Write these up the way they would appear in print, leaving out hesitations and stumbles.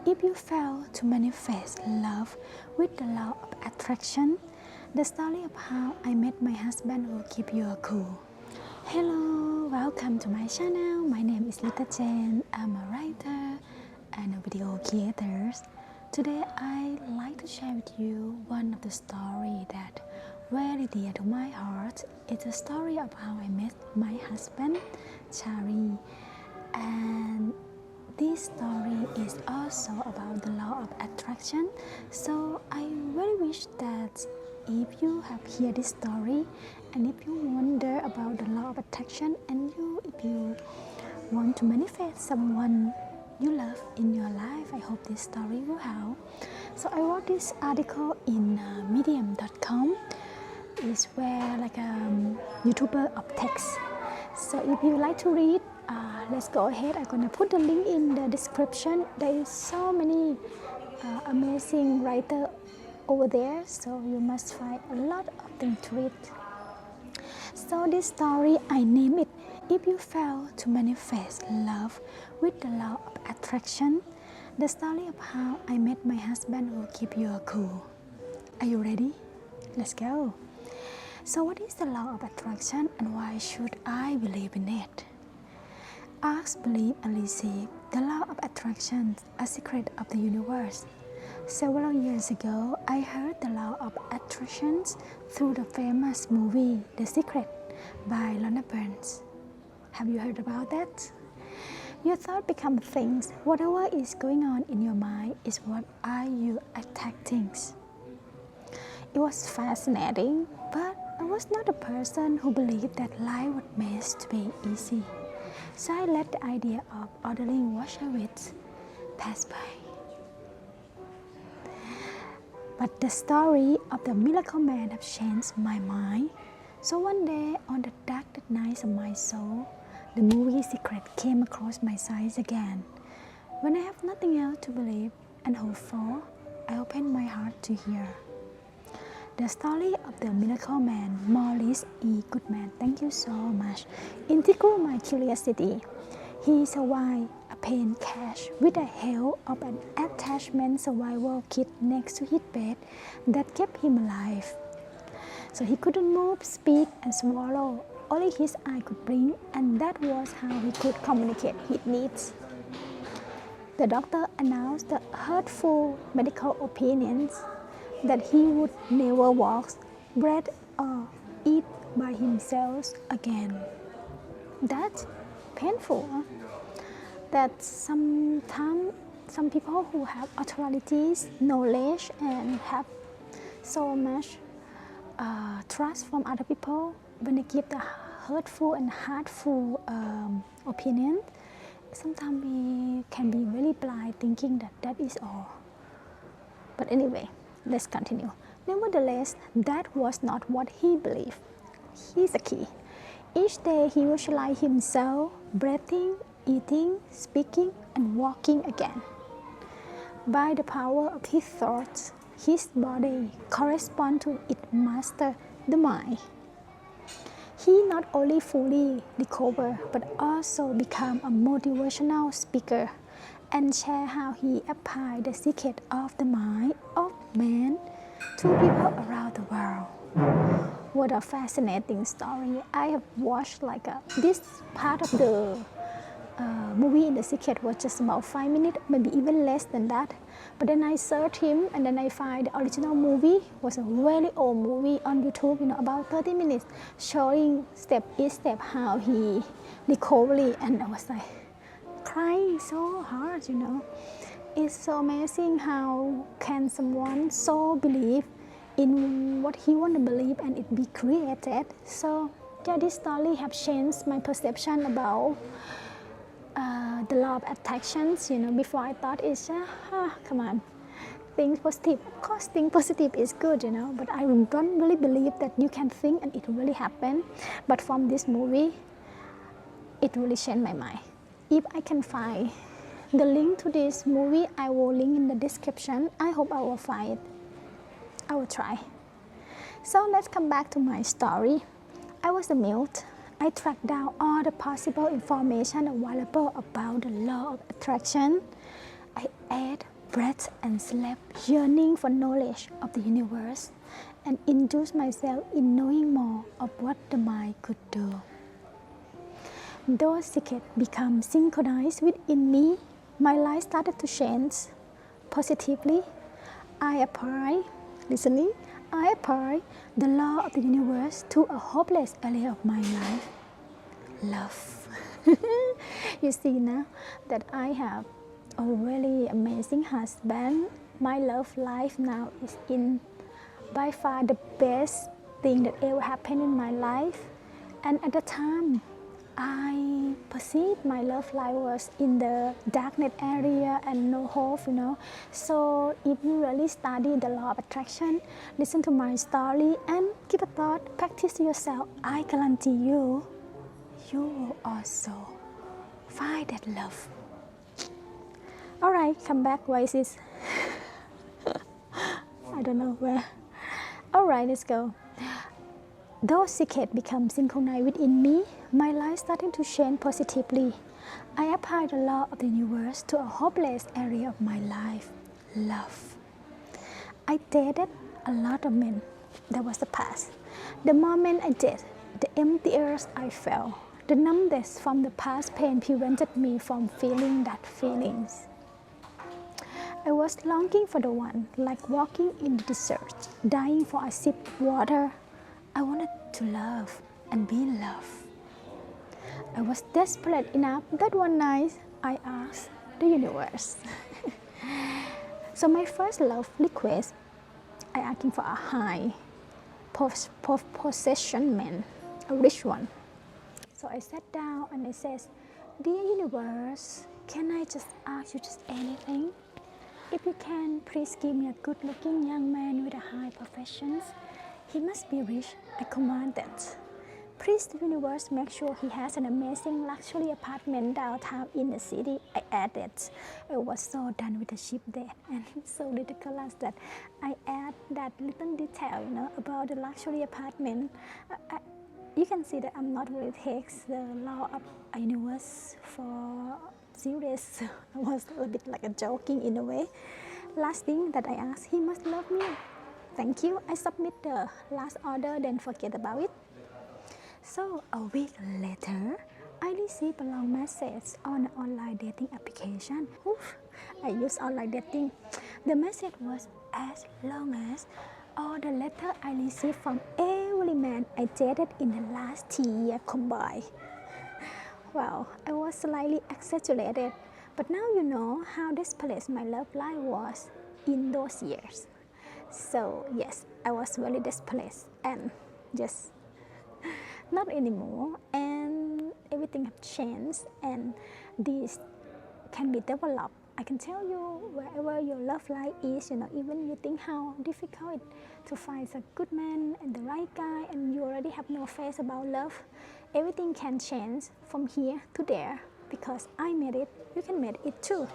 If you fail to manifest love with the law of attraction, the story of how I met my husband will keep you cool. Hello, welcome to my channel. My name is Lita Chen. I'm a writer and a video creator. Today I'd like to share with you one of the stories that very dear to my heart. It's a story of how I met my husband, Chari, and this story is also about the law of attraction. So I really wish that if you have heard this story and if you wonder about the law of attraction and if you want to manifest someone you love in your life, I hope this story will help. So I wrote this article in medium.com. It's where like a YouTuber of text. So if you like to read, let's go ahead. I'm gonna put the link in the description. There is so many amazing writers over there, so you must find a lot of things to read. So this story, I name it, If You Fail to Manifest Love with the Law of Attraction, the story of how I met my husband will keep you cool. Are you ready? Let's go. So what is the law of attraction and why should I believe in it? Ask, believe and receive. The law of attraction, a secret of the universe. Several years ago, I heard the law of attraction through the famous movie The Secret by Lorna Burns. Have you heard about that? Your thoughts become things. Whatever is going on in your mind is what are you attracting. It was fascinating, but I was not a person who believed that life was meant to be easy. So I let the idea of ordering wash with pass by. But the story of the miracle man have changed my mind. So one day, on the darkest nights of my soul, the movie Secret came across my sight again. When I have nothing else to believe and hope for, I opened my heart to hear. The story of the miracle man, Morris E. Goodman, thank you so much, intrigued my curiosity. He survived a plane crash with the help of an attachment survival kit next to his bed that kept him alive. So he couldn't move, speak, and swallow. Only his eye could blink, and that was how he could communicate his needs. The doctor announced the hurtful medical opinions that he would never walk, breathe, or eat by himself again. That's painful. Huh? That sometimes some people who have authorities, knowledge, and have so much trust from other people, when they give the hurtful and hurtful opinion, sometimes we can be very blind thinking that that is all. But anyway, let's continue. Nevertheless, that was not what he believed. Here's the key. Each day he visualized himself breathing, eating, speaking, and walking again. By the power of his thoughts, his body corresponds to its master, the mind. He not only fully recovered, but also became a motivational speaker and share how he applied the secret of the mind of man to people around the world. What a fascinating story. I have watched this part of the movie in The Secret was just about 5 minutes, maybe even less than that. But then I searched him and then I find the original movie was a very old movie on YouTube, about 30 minutes, showing step by step how he recovered, and I was like crying so hard, It's so amazing how can someone so believe in what he want to believe and it be created. So yeah, this story have changed my perception about the law of attractions. Before I thought it's come on, think positive. Of course, think positive is good, but I don't really believe that you can think and it will really happen. But from this movie, it really changed my mind. If I can find the link to this movie, I will link in the description. I hope I will find it. I will try. So let's come back to my story. I was a mute. I tracked down all the possible information available about the law of attraction. I ate breath and slept, yearning for knowledge of the universe and indulge myself in knowing more of what the mind could do. Those secrets become synchronized within me. My life started to change positively. I apply the law of the universe to a hopeless area of my life, love. You see now that I have a really amazing husband. My love life now is in by far the best thing that ever happened in my life. And at the time, I perceived my love life was in the darknet area and no hope, So if you really study the law of attraction, listen to my story and give a thought, practice yourself, I guarantee you, you will also find that love. Alright, come back, why is this? I don't know where. Alright, let's go. Those secrets become synchronized within me. My life starting to change positively. I apply the law of the universe to a hopeless area of my life, love. I dated a lot of men. That was the past. The moment I did, the emptiness I felt, the numbness from the past pain prevented me from feeling that feelings. I was longing for the one, like walking in the desert, dying for a sip of water. I wanted to love and be loved. I was desperate enough that one night I asked the universe. So my first love request, I asking for a high possession man, a rich one. So I sat down and I said, dear universe, can I just ask you just anything? If you can, please give me a good-looking young man with a high profession. He must be rich, I command that. Please, the universe, make sure he has an amazing luxury apartment downtown in the city. I added. I was so done with the ship there, and it's so ridiculous that I add that little detail, about the luxury apartment. You can see that I'm not really takes the law of a universe for serious. I was a bit like a joking in a way. Last thing that I asked, he must love me. Thank you. I submit the last order, then forget about it. So a week later, I received a long message on an online dating application. Oof, I use online dating. The message was as long as all the letters I received from every man I dated in the last 3 years combined. Wow, I was slightly exaggerated, but now you know how desperate my love life was in those years. So yes, I was very desperate and just not anymore, and everything have changed, and this can be developed. I can tell you, wherever your love life is, even you think how difficult to find a good man and the right guy, and you already have no faith about love, everything can change from here to there, because I made it, you can make it too.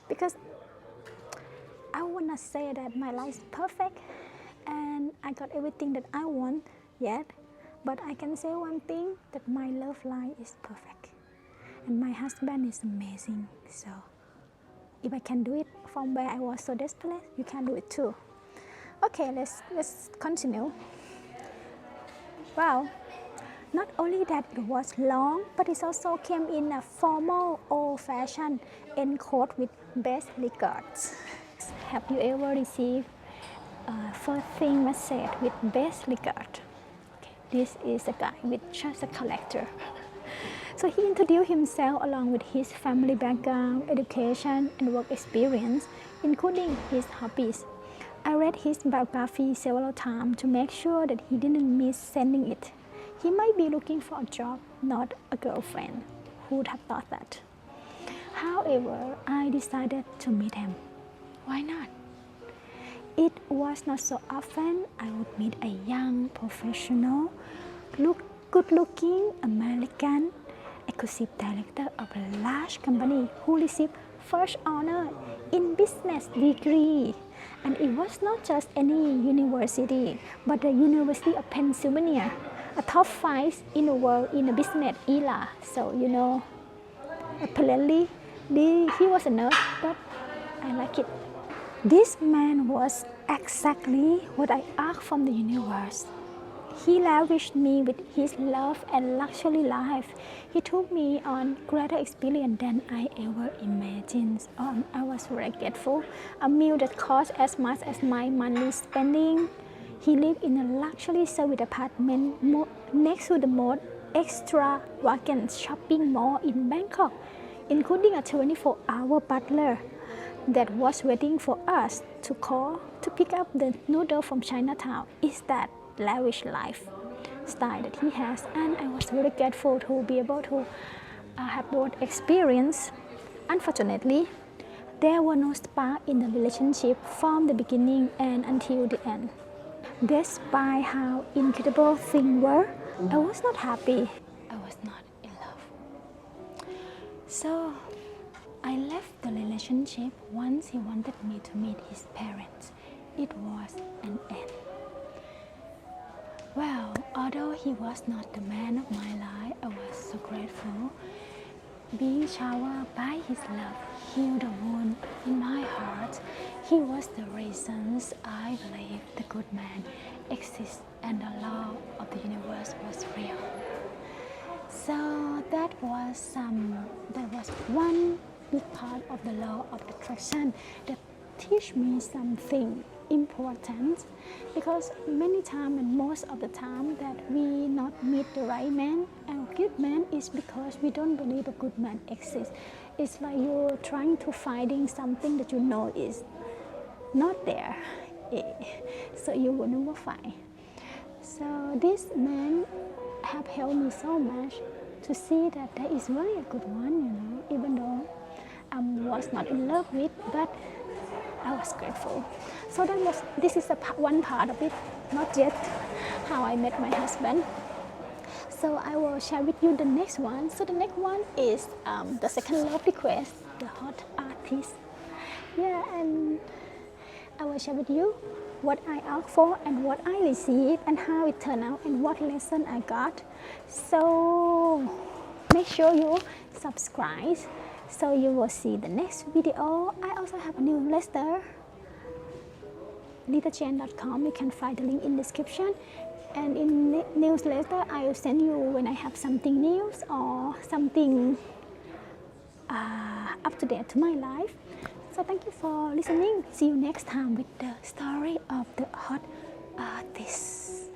Because I will not say that my life is perfect and I got everything that I want yet, but I can say one thing, that my love life is perfect and my husband is amazing. So if I can do it from where I was so desperate, you can do it too. Okay, let's continue. Wow, not only that it was long, but it also came in a formal, old-fashioned encode with best regards. Have you ever received a first thing message with best regard? Okay, this is a guy with just a collector. So he introduced himself along with his family background, education, and work experience, including his hobbies. I read his biography several times to make sure that he didn't miss sending it. He might be looking for a job, not a girlfriend. Who would have thought that? However, I decided to meet him. Why not? It was not so often I would meet a young professional, good-looking American executive director of a large company who received first honor in business degree. And it was not just any university, but the University of Pennsylvania, a top 5 in the world in the business era. So, apparently he was a nerd, but I like it. This man was exactly what I asked from the universe. He lavished me with his love and luxury life. He took me on greater experience than I ever imagined. I was very grateful. A meal that cost as much as my monthly spending. He lived in a luxury service apartment next to the most extravagant shopping mall in Bangkok, including a 24-hour butler that was waiting for us to call to pick up the noodle from Chinatown. Is that lavish lifestyle that he has, and I was very grateful to be able to have both experience. Unfortunately, there was no spark in the relationship from the beginning and until the end. Despite how incredible things were, I was not happy. I was not in love. So I left the relationship once he wanted me to meet his parents. It was an end. Well, although he was not the man of my life, I was so grateful. Being showered by his love healed the wound in my heart. He was the reasons I believe the good man exists and the law of the universe was real. So that was one big part of the law of attraction that teach me something important, because many times and most of the time that we not meet the right man and good man is because we don't believe a good man exists. It's like you're trying to finding something that you know is not there, so you will never find. So this man have helped me so much to see that there is really a good one, even though I was not in love with, but I was grateful. So this is one part of it, not yet how I met my husband. So I will share with you the next one. So the next one is the second love request, the hot artist. Yeah, and I will share with you what I asked for and what I received and how it turned out and what lesson I got. So make sure you subscribe so you will see the next video. I also have a newsletter, litachan.com. You can find the link in the description. And in newsletter, I will send you when I have something new or something up to date to my life. So thank you for listening. See you next time with the story of the hot artist.